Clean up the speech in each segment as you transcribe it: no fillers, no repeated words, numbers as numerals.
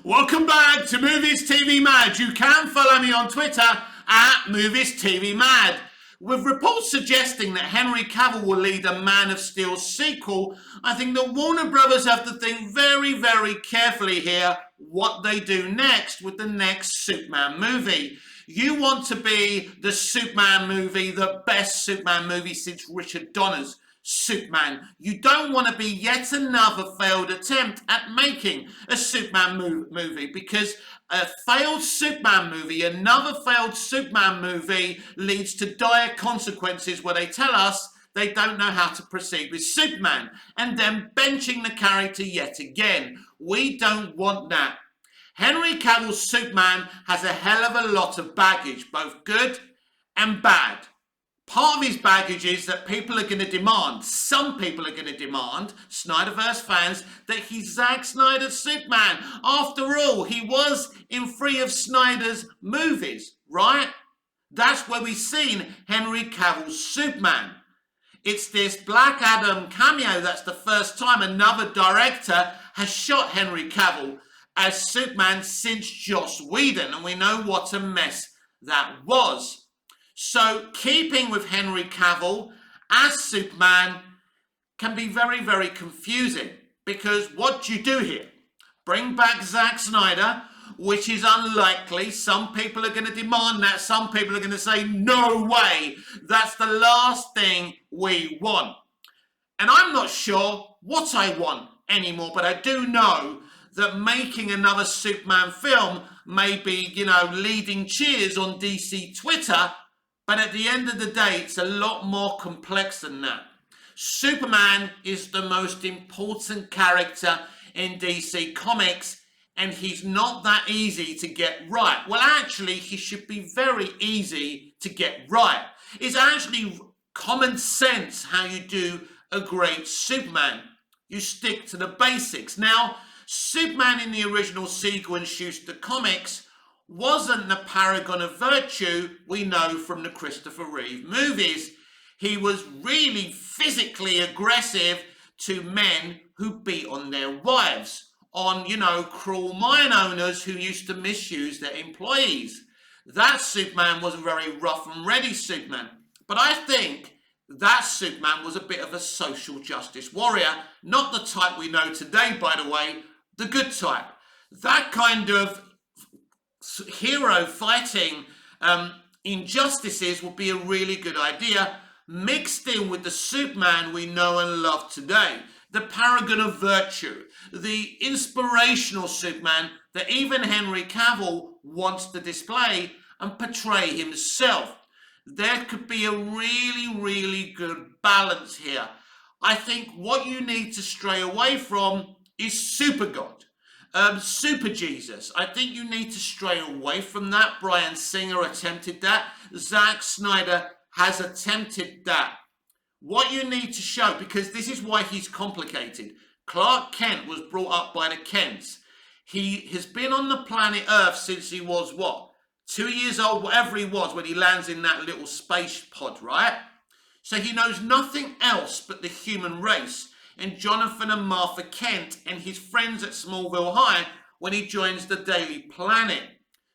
Welcome back to Movies TV Mad. You can follow me on Twitter at Movies TV Mad. With reports suggesting that Henry Cavill will lead a Man of Steel sequel, I think that Warner Brothers have to think very, very carefully here what they do next with the next Superman movie. You want to be the Superman movie, the best Superman movie since Richard Donner's Superman. You don't want to be yet another failed attempt at making a Superman movie, because a failed Superman movie, another failed Superman movie, leads to dire consequences where they tell us they don't know how to proceed with Superman and then benching the character yet again. We don't want that. Henry Cavill's Superman has a hell of a lot of baggage, both good and bad. Part of his baggage is that people are going to demand, some people are going to demand, Snyderverse fans, that he's Zack Snyder's Superman. After all, he was in 3 of Snyder's movies, right? That's where we've seen Henry Cavill's Superman. It's this Black Adam cameo that's the first time another director has shot Henry Cavill as Superman since Joss Whedon, and we know what a mess that was. So keeping with Henry Cavill as Superman can be very, very confusing, because what do you do here? Bring back Zack Snyder, which is unlikely. Some people are going to demand that. Some people are going to say, no way. That's the last thing we want. And I'm not sure what I want anymore, but I do know that making another Superman film may be, leading cheers on DC Twitter. But at the end of the day, it's a lot more complex than that. Superman is the most important character in DC Comics, and he's not that easy to get right. Well, actually, he should be very easy to get right. It's actually common sense how you do a great Superman. You stick to the basics. Now, Superman in the original Siegel and Schuster comics wasn't the paragon of virtue we know from the Christopher Reeve movies. He was really physically aggressive to men who beat on their wives, on, cruel mine owners who used to misuse their employees. That Superman was a very rough and ready Superman. But I think that Superman was a bit of a social justice warrior, not the type we know today, by the way, the good type. That kind of hero fighting injustices would be a really good idea, mixed in with the Superman we know and love today, the paragon of virtue, the inspirational Superman that even Henry Cavill wants to display and portray himself. There could be a really, really good balance here. I think what you need to stray away from is Super God. Super Jesus. I think you need to stray away from that. Bryan Singer attempted that. Zack Snyder has attempted that. What you need to show, because this is why he's complicated. Clark Kent was brought up by the Kents. He has been on the planet Earth since he was, 2 years old, whatever he was, when he lands in that little space pod, right? So he knows nothing else but the human race. And Jonathan and Martha Kent and his friends at Smallville High when he joins the Daily Planet.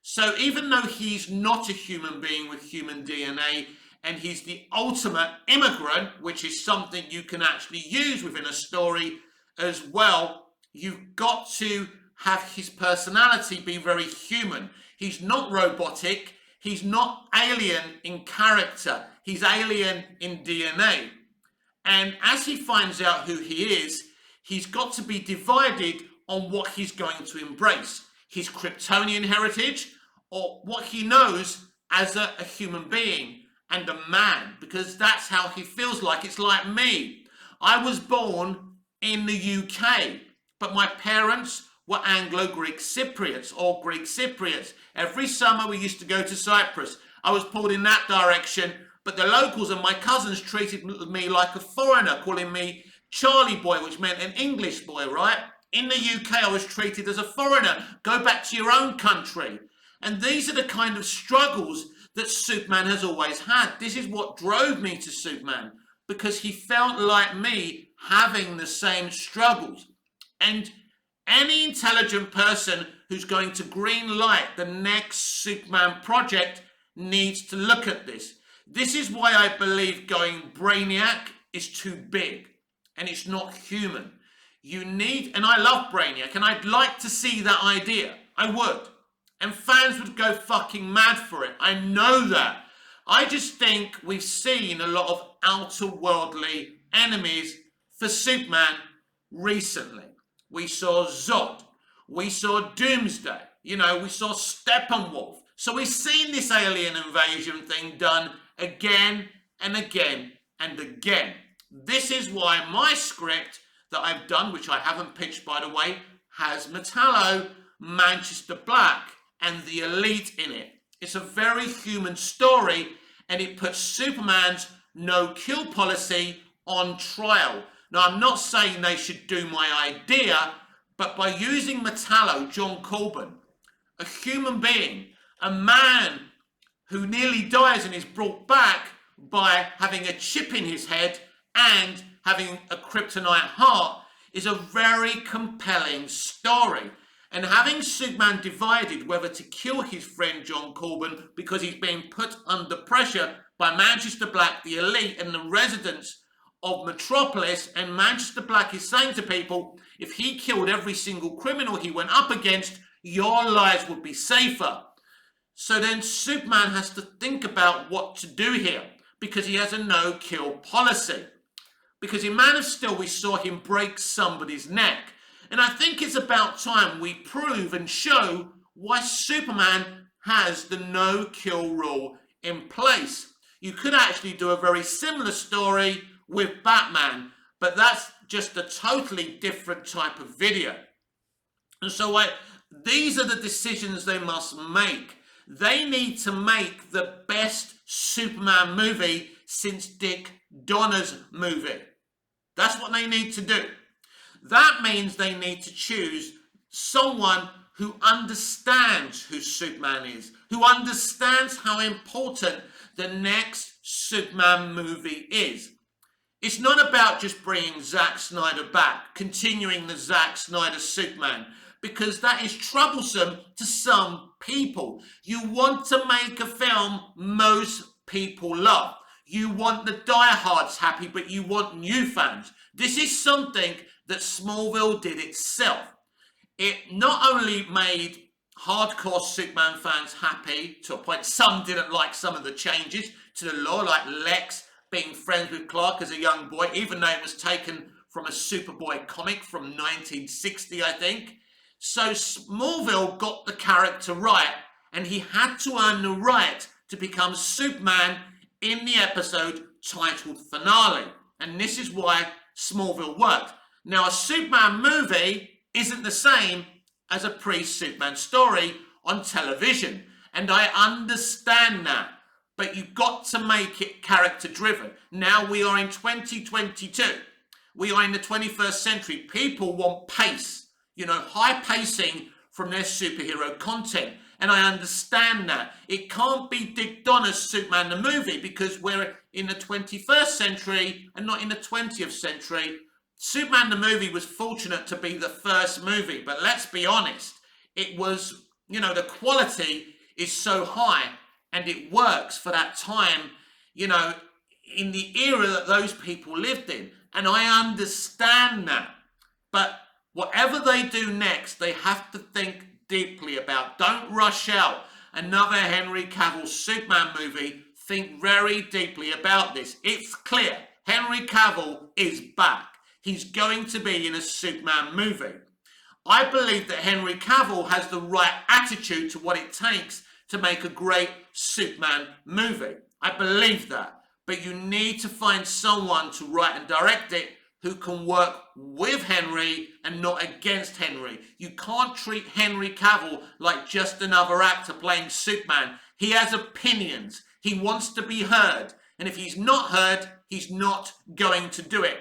So even though he's not a human being with human DNA and he's the ultimate immigrant, which is something you can actually use within a story as well, you've got to have his personality be very human. He's not robotic. He's not alien in character. He's alien in DNA. And as he finds out who he is, he's got to be divided on what he's going to embrace. His Kryptonian heritage, or what he knows as a human being and a man, because that's how he feels like. It's like me. I was born in the UK, but my parents were Anglo-Greek Cypriots or Greek Cypriots. Every summer we used to go to Cyprus. I was pulled in that direction. But the locals and my cousins treated me like a foreigner, calling me Charlie boy, which meant an English boy, right? In the UK, I was treated as a foreigner. Go back to your own country. And these are the kind of struggles that Superman has always had. This is what drove me to Superman, because he felt like me having the same struggles. And Any intelligent person who's going to green light the next Superman project needs to look at this. This is why I believe going Brainiac is too big and it's not human. You need, and I love Brainiac and I'd like to see that idea. I would. And fans would go fucking mad for it. I know that. I just think we've seen a lot of outer-worldly enemies for Superman recently. We saw Zod. We saw Doomsday. We saw Steppenwolf. So we've seen this alien invasion thing done again and again and again. This is why my script that I've done, which I haven't pitched by the way, has Metallo, Manchester Black, and the Elite in it. It's a very human story, and it puts Superman's no-kill policy on trial. Now, I'm not saying they should do my idea, but by using Metallo, John Corbin, a human being, a man who nearly dies and is brought back by having a chip in his head and having a kryptonite heart, is a very compelling story. And having Superman divided whether to kill his friend John Corbin because he's being put under pressure by Manchester Black, the Elite, and the residents of Metropolis, and Manchester Black is saying to people, if he killed every single criminal he went up against, your lives would be safer. So then Superman has to think about what to do here because he has a no-kill policy. Because in Man of Steel we saw him break somebody's neck. And I think it's about time we prove and show why Superman has the no-kill rule in place. You could actually do a very similar story with Batman, but that's just a totally different type of video. And so these are the decisions they must make. They need to make the best Superman movie since Dick Donner's movie. That's what they need to do. That means they need to choose someone who understands who Superman is, who understands how important the next Superman movie is. It's not about just bringing Zack Snyder back, continuing the Zack Snyder Superman, because that is troublesome to some people. You want to make a film most people love. You want the diehards happy, but you want new fans. This is something that Smallville did itself. It not only made hardcore Superman fans happy to a point, some didn't like some of the changes to the law, like Lex being friends with Clark as a young boy, even though it was taken from a Superboy comic from 1960, I think. So Smallville got the character right, and he had to earn the right to become Superman in the episode titled Finale. And this is why Smallville worked. Now, a Superman movie isn't the same as a pre-Superman story on television, and I understand that. But you've got to make it character-driven. Now we are in 2022. We are in the 21st century. People want pace, high pacing from their superhero content. And I understand that. It can't be Dick Donner's Superman the movie because we're in the 21st century and not in the 20th century. Superman the movie was fortunate to be the first movie, but let's be honest. It was, the quality is so high. And it works for that time, in the era that those people lived in. And I understand that. But whatever they do next, they have to think deeply about. Don't rush out another Henry Cavill Superman movie. Think very deeply about this. It's clear. Henry Cavill is back. He's going to be in a Superman movie. I believe that Henry Cavill has the right attitude to what it takes to make a great Superman movie. I believe that. But you need to find someone to write and direct it who can work with Henry and not against Henry. You can't treat Henry Cavill like just another actor playing Superman. He has opinions. He wants to be heard. And if he's not heard, he's not going to do it.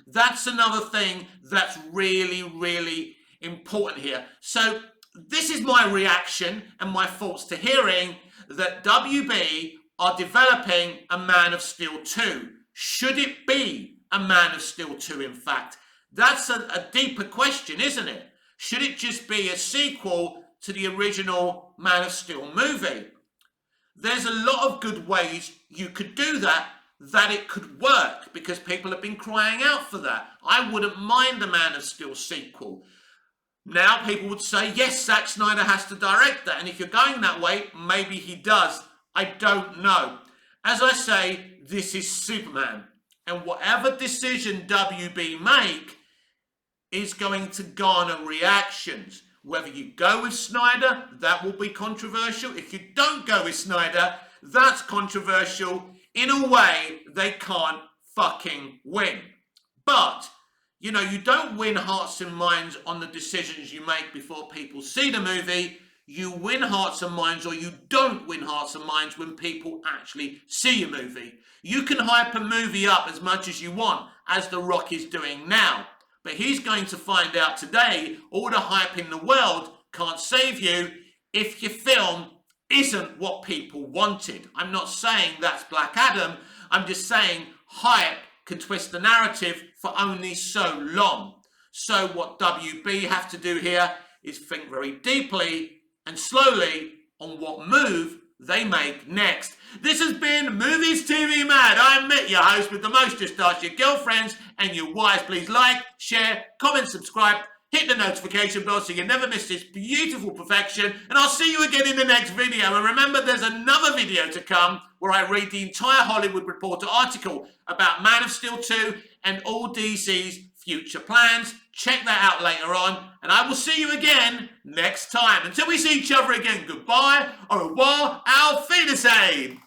That's another thing that's really, really important here. So this is my reaction and my thoughts to hearing that WB are developing a Man of Steel 2. Should it be a Man of Steel 2, in fact? That's a deeper question, isn't it? Should it just be a sequel to the original Man of Steel movie? There's a lot of good ways you could do that it could work, because people have been crying out for that. I wouldn't mind a Man of Steel sequel. Now people would say, yes, Zack Snyder has to direct that, and if you're going that way, maybe he does. I don't know. As I say, this is Superman, and whatever decision WB make is going to garner reactions. Whether you go with Snyder, that will be controversial. If you don't go with Snyder, that's controversial. In a way, they can't fucking win. But you know, you don't win hearts and minds on the decisions you make before people see the movie. You win hearts and minds, or you don't win hearts and minds when people actually see your movie. You can hype a movie up as much as you want, as The Rock is doing now. But he's going to find out today all the hype in the world can't save you if your film isn't what people wanted. I'm not saying that's Black Adam. I'm just saying hype can twist the narrative for only so long. So what WB have to do here is think very deeply and slowly on what move they make next. This has been Movies TV Mad. I'm Mitt, your host with the most. Just ask your girlfriends and your wives. Please like, share, comment, subscribe, hit the notification bell so you never miss this beautiful perfection. And I'll see you again in the next video. And remember, there's another video to come where I read the entire Hollywood Reporter article about Man of Steel 2 and all DC's future plans. Check that out later on. And I will see you again next time. Until we see each other again, goodbye, au revoir, auf Wiedersehen.